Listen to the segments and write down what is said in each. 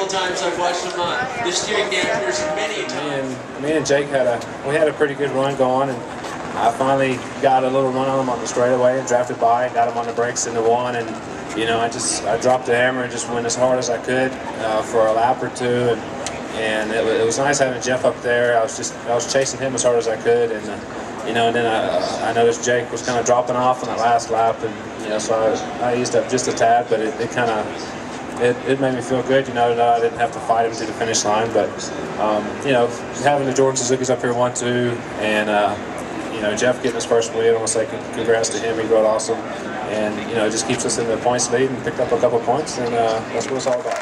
Times I've watched him this steering dampers many times. Me and Jake had a pretty good run going, and I finally got a little run on him on the straightaway and drafted by, got him on the brakes into one, and you know I dropped the hammer and just went as hard as I could for a lap or two, and it was nice having Geoff up there. I was chasing him as hard as I could, and you know, and then I noticed Jake was kind of dropping off on that last lap, and you know, so I eased up just a tad, but it kind of. It made me feel good, you know, that I didn't have to fight him to the finish line. But, you know, having the Jordan Suzuki's up here 1-2, and, you know, Geoff getting his first win, I want to say congrats to him. He rode awesome. And, you know, it just keeps us in the points lead and picked up a couple points, and that's what it's all about.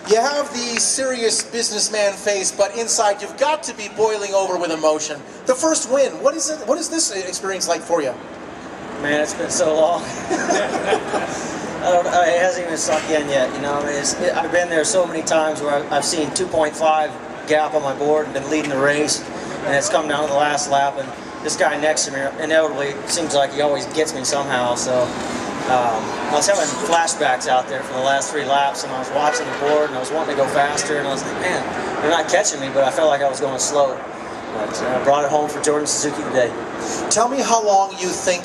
You have the serious businessman face, but inside you've got to be boiling over with emotion. The first win, what is this experience like for you? Man, it's been so long. It hasn't even sunk in yet, you know. I've been there so many times where I've seen 2.5 gap on my board and been leading the race, and it's come down to the last lap, and this guy next to me inevitably seems like he always gets me somehow. So I was having flashbacks out there for the last 3 laps, and I was watching the board, and I was wanting to go faster, and I was like, man, they're not catching me, but I felt like I was going slow. But I brought it home for Jordan Suzuki today. Tell me how long you think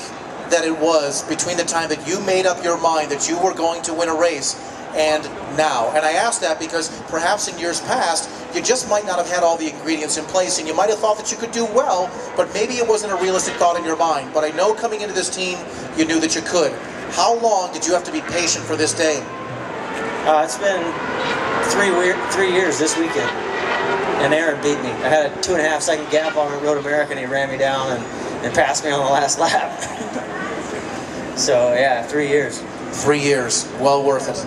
that it was between the time that you made up your mind that you were going to win a race and now. And I ask that because perhaps in years past you just might not have had all the ingredients in place, and you might have thought that you could do well, but maybe it wasn't a realistic thought in your mind. But I know coming into this team you knew that you could. How long did you have to be patient for this day? It's been 3 years this weekend, and Aaron beat me. I had a 2.5-second gap on Road America, and he ran me down and passed me on the last lap. So yeah, 3 years. 3 years, well worth it.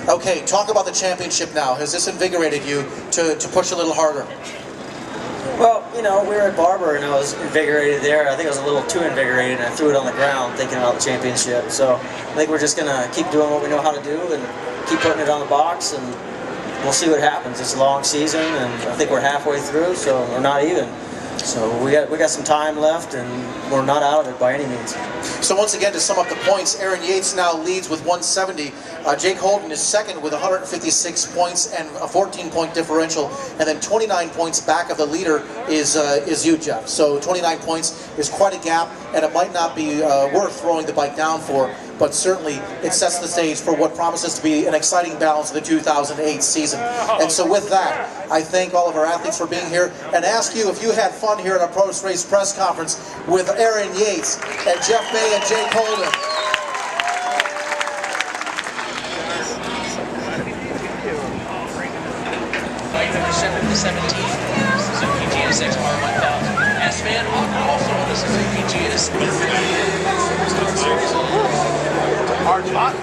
Okay, talk about the championship now. Has this invigorated you to push a little harder? Well, you know, we were at Barber and I was invigorated there. I think I was a little too invigorated, and I threw it on the ground thinking about the championship. So I think we're just going to keep doing what we know how to do and keep putting it on the box, and we'll see what happens. It's a long season, and I think we're halfway through, so we're not even. So we got some time left, and we're not out of it by any means. So once again, to sum up the points, Aaron Yates now leads with 170. Jake Holden is second with 156 points and a 14-point differential, and then 29 points back of the leader is you, Geoff. So 29 points is quite a gap, and it might not be worth throwing the bike down for, but certainly it sets the stage for what promises to be an exciting balance of the 2008 season. And so with that, I thank all of our athletes for being here, and ask you if you had fun here at our post-race press conference with Aaron Yates and Geoff May and Jake Holden. Bike number 717, Suzuki GSX R1000. S-Man also on the Suzuki GSX. Hard spot.